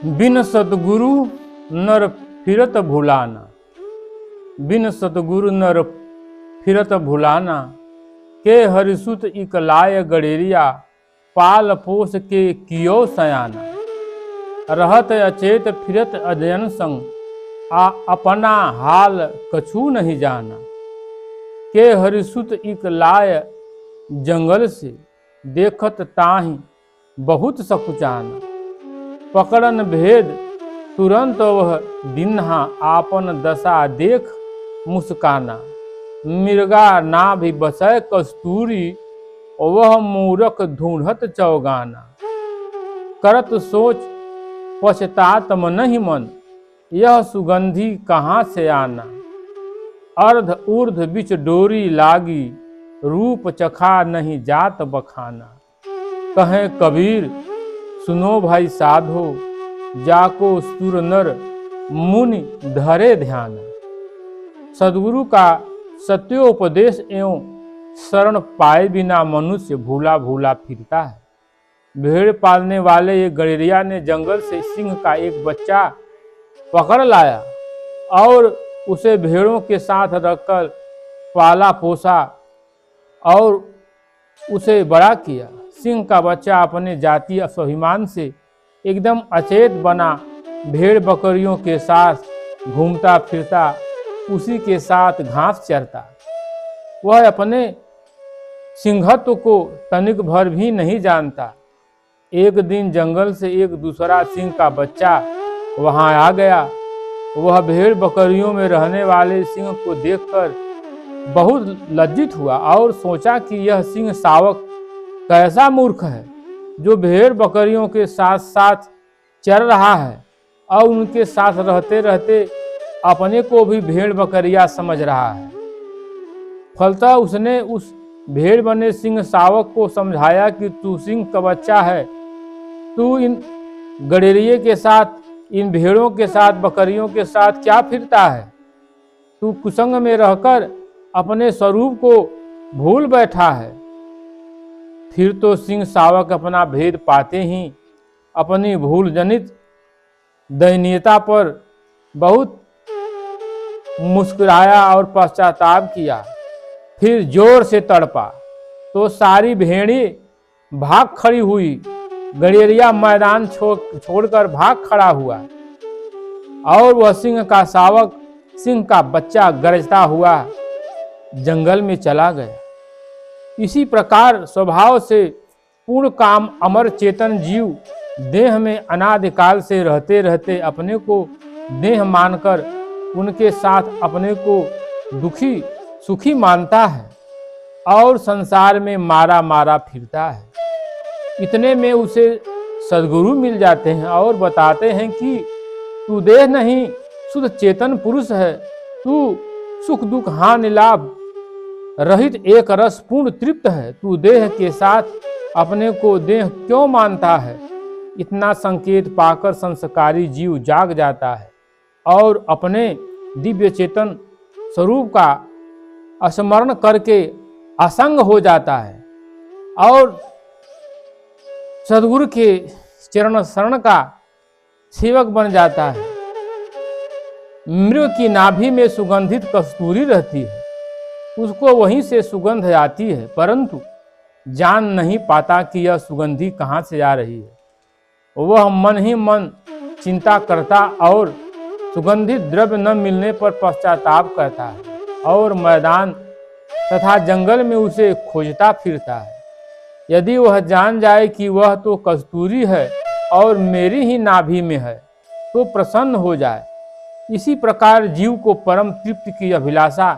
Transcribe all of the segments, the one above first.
बिन सतगुरु नर फिरत भुलाना, बिन सतगुरु नर फिरत भुलाना। के हरिसुत इकलाय गड़ेरिया, पाल पोस के कियो सयाना। रहत अचेत फिरत अध्ययन संग, आ अपना हाल कछु नहीं जाना। के हरिसुत इकलाय जंगल से, देखत ताहि बहुत सकुचाना। पकड़न भेद तुरंत वह दिन्हा, आपन दशा देख मुस्काना। मिर्गा ना भी बसै कस्तूरी, वह मूरख ढूंढत चौगाना। करत सोच पछतात मनहि मन, यह सुगंधी कहाँ से आना। अर्ध ऊर्ध बिच डोरी लागी, रूप चखा नहीं जात बखाना। कहे कबीर सुनो भाई साधो, जाको सुर नर मुनि धरे ध्यान। सद्गुरु का सत्योपदेश एवं शरण पाए बिना मनुष्य भूला भूला फिरता है। भेड़ पालने वाले एक गड़ेरिया ने जंगल से सिंह का एक बच्चा पकड़ लाया और उसे भेड़ों के साथ रखकर पाला पोसा और उसे बड़ा किया। सिंह का बच्चा अपने जातीय स्वाभिमान से एकदम अचेत बना, भेड़ बकरियों के साथ घूमता फिरता, उसी के साथ घास चरता। वह अपने सिंहत्व को तनिक भर भी नहीं जानता। एक दिन जंगल से एक दूसरा सिंह का बच्चा वहां आ गया। वह भेड़ बकरियों में रहने वाले सिंह को देखकर बहुत लज्जित हुआ और सोचा कि यह सिंह शावक कैसा मूर्ख है, जो भेड़ बकरियों के साथ साथ चर रहा है और उनके साथ रहते रहते अपने को भी भेड़ बकरिया समझ रहा है। फलतः उसने उस भेड़ बने सिंह शावक को समझाया कि तू सिंह का बच्चा है, तू इन गड़ेरिये के साथ, इन भेड़ों के साथ, बकरियों के साथ क्या फिरता है। तू कुसंग में रहकर अपने स्वरूप को भूल बैठा है। फिर तो सिंह शावक अपना भेद पाते ही अपनी भूल जनित दयनीयता पर बहुत मुस्कुराया और पश्चाताप किया। फिर जोर से तड़पा तो सारी भेड़ें भाग खड़ी हुई। गड़ेरिया मैदान छोड़कर भाग खड़ा हुआ और वह सिंह का शावक, सिंह का बच्चा गरजता हुआ जंगल में चला गया। इसी प्रकार स्वभाव से पूर्ण काम अमर चेतन जीव देह में अनादिकाल से रहते रहते अपने को देह मानकर उनके साथ अपने को दुखी सुखी मानता है और संसार में मारा मारा फिरता है। इतने में उसे सद्गुरु मिल जाते हैं और बताते हैं कि तू देह नहीं, शुद्ध चेतन पुरुष है। तू सुख दुख हानि लाभ रहित एक रस पूर्ण तृप्त है। तू देह के साथ अपने को देह क्यों मानता है। इतना संकेत पाकर संस्कारी जीव जाग जाता है और अपने दिव्य चेतन स्वरूप का स्मरण करके असंग हो जाता है और सद्गुरु के चरण शरण का सेवक बन जाता है। मृग की नाभि में सुगंधित कस्तूरी रहती है, उसको वहीं से सुगंध आती है, परंतु जान नहीं पाता कि यह सुगंधी कहाँ से आ रही है। वह मन ही मन चिंता करता और सुगंधित द्रव्य न मिलने पर पश्चाताप करता है और मैदान तथा जंगल में उसे खोजता फिरता है। यदि वह जान जाए कि वह तो कस्तूरी है और मेरी ही नाभि में है तो प्रसन्न हो जाए। इसी प्रकार जीव को परम तृप्ति की अभिलाषा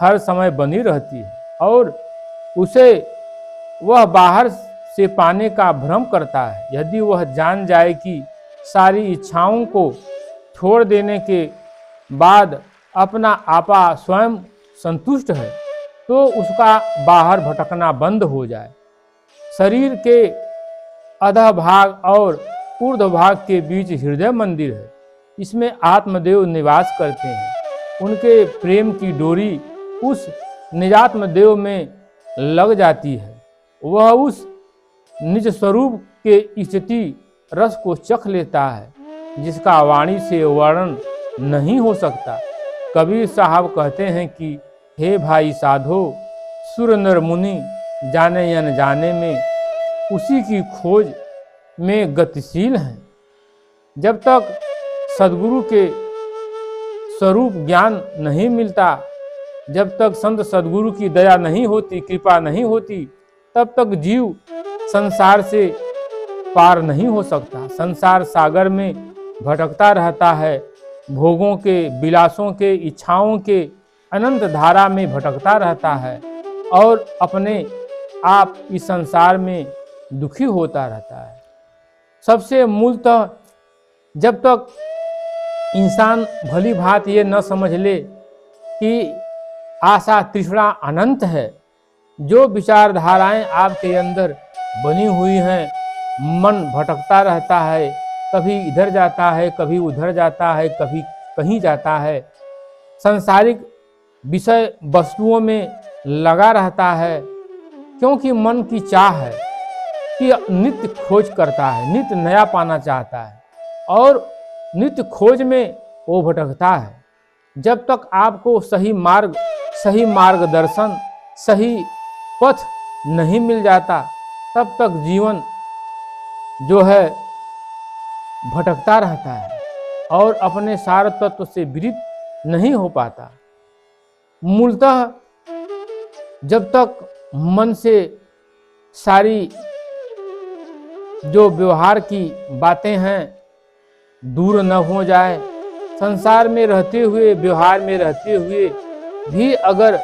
हर समय बनी रहती है और उसे वह बाहर से पाने का भ्रम करता है। यदि वह जान जाए कि सारी इच्छाओं को छोड़ देने के बाद अपना आपा स्वयं संतुष्ट है तो उसका बाहर भटकना बंद हो जाए। शरीर के अधः भाग और ऊर्ध्व भाग के बीच हृदय मंदिर है, इसमें आत्मदेव निवास करते हैं। उनके प्रेम की डोरी उस निजात्म देव में लग जाती है। वह उस निज स्वरूप के स्थिति रस को चख लेता है जिसका वाणी से वर्णन नहीं हो सकता। कबीर साहब कहते हैं कि हे भाई साधो, सुर नर मुनि जाने या न जाने में उसी की खोज में गतिशील हैं। जब तक सद्गुरु के स्वरूप ज्ञान नहीं मिलता, जब तक संत सद्गुरु की दया नहीं होती, कृपा नहीं होती, तब तक जीव संसार से पार नहीं हो सकता। संसार सागर में भटकता रहता है, भोगों के, विलासों के, इच्छाओं के अनंत धारा में भटकता रहता है और अपने आप इस संसार में दुखी होता रहता है। सबसे मूलतः जब तक इंसान भली भांति ये न समझ ले कि आशा तृष्णा अनंत है, जो विचारधाराएं आपके अंदर बनी हुई हैं, मन भटकता रहता है, कभी इधर जाता है, कभी उधर जाता है, कभी कहीं जाता है, सांसारिक विषय वस्तुओं में लगा रहता है, क्योंकि मन की चाह है कि नित्य खोज करता है, नित्य नया पाना चाहता है और नित्य खोज में वो भटकता है। जब तक आपको सही मार्ग, सही मार्गदर्शन, सही पथ नहीं मिल जाता, तब तक जीवन जो है भटकता रहता है और अपने सार तत्व से विरत नहीं हो पाता। मूलतः जब तक मन से सारी जो व्यवहार की बातें हैं दूर न हो जाए, संसार में रहते हुए, व्यवहार में रहते हुए भी अगर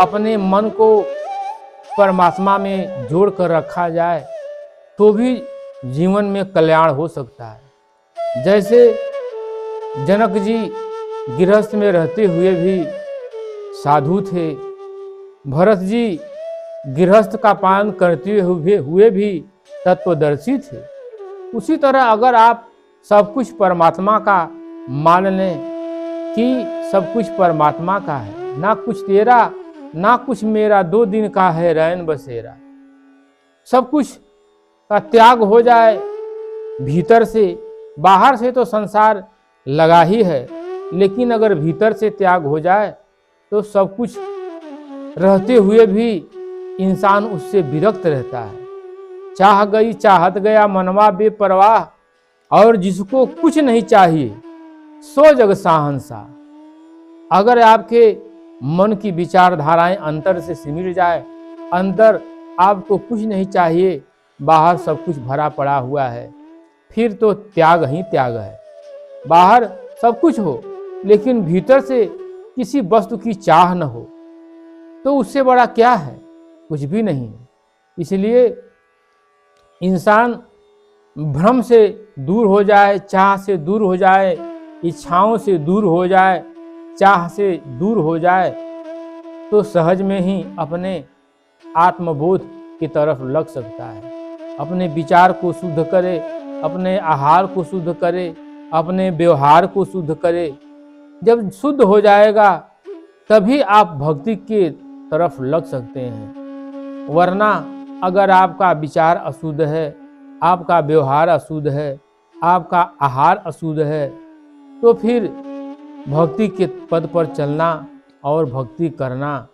अपने मन को परमात्मा में जोड़ कर रखा जाए तो भी जीवन में कल्याण हो सकता है। जैसे जनक जी गृहस्थ में रहते हुए भी साधु थे, भरत जी गृहस्थ का पालन करते हुए भी तत्वदर्शी थे। उसी तरह अगर आप सब कुछ परमात्मा का मान लें कि सब कुछ परमात्मा का है, ना कुछ तेरा ना कुछ मेरा, 2 दिन का है रैन बसेरा, सब कुछ का त्याग हो जाए भीतर से। बाहर से तो संसार लगा ही है, लेकिन अगर भीतर से त्याग हो जाए तो सब कुछ रहते हुए भी इंसान उससे विरक्त रहता है। चाह गई चाहत गया मनवा बेपरवाह, और जिसको कुछ नहीं चाहिए सो जग शाहंशाह। अगर आपके मन की विचारधाराएं अंतर से सिमट जाए, अंदर आपको कुछ नहीं चाहिए, बाहर सब कुछ भरा पड़ा हुआ है, फिर तो त्याग ही त्याग है। बाहर सब कुछ हो लेकिन भीतर से किसी वस्तु की चाह न हो तो उससे बड़ा क्या है? कुछ भी नहीं। इसलिए इंसान भ्रम से दूर हो जाए, चाह से दूर हो जाए, इच्छाओं से दूर हो जाए, चाह से दूर हो जाए तो सहज में ही अपने आत्मबोध की तरफ लग सकता है। अपने विचार को शुद्ध करे, अपने आहार को शुद्ध करे, अपने व्यवहार को शुद्ध करे। जब शुद्ध हो जाएगा तभी आप भक्ति के तरफ लग सकते हैं। वरना अगर आपका विचार अशुद्ध है, आपका व्यवहार अशुद्ध है, आपका आहार अशुद्ध है, तो फिर भक्ति के पद पर चलना और भक्ति करना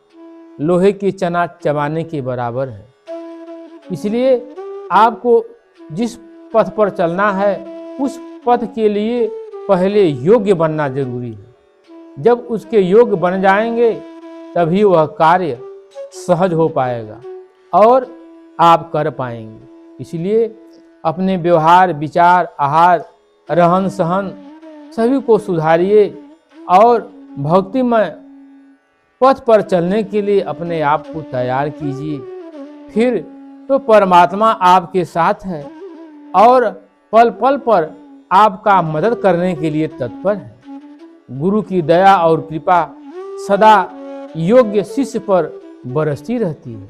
लोहे की चना चबाने के बराबर है। इसलिए आपको जिस पथ पर चलना है उस पथ के लिए पहले योग्य बनना जरूरी है। जब उसके योग्य बन जाएंगे तभी वह कार्य सहज हो पाएगा और आप कर पाएंगे। इसलिए अपने व्यवहार, विचार, आहार, रहन सहन सभी को सुधारिए और भक्तिमय पथ पर चलने के लिए अपने आप को तैयार कीजिए। फिर तो परमात्मा आपके साथ है और पल पल पर आपका मदद करने के लिए तत्पर है। गुरु की दया और कृपा सदा योग्य शिष्य पर बरसती रहती है।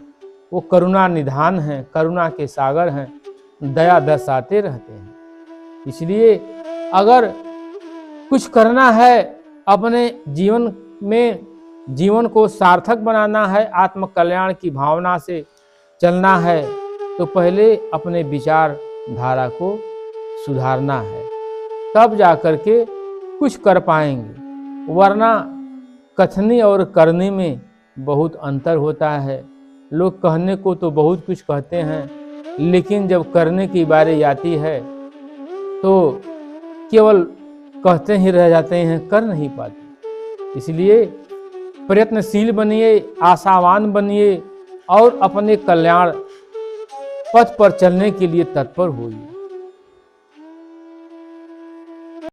वो करुणा निधान है, करुणा के सागर हैं, दया दर्शाते रहते हैं। इसलिए अगर कुछ करना है, अपने जीवन में जीवन को सार्थक बनाना है, आत्म कल्याण की भावना से चलना है, तो पहले अपने विचार धारा को सुधारना है। तब जा कर के कुछ कर पाएंगे, वरना कथनी और करने में बहुत अंतर होता है। लोग कहने को तो बहुत कुछ कहते हैं, लेकिन जब करने की बारी आती है तो केवल कहते ही रह जाते हैं, कर नहीं पाते। इसलिए प्रयत्नशील बनिए, आशावान बनिए और अपने कल्याण पथ पर चलने के लिए तत्पर होइए।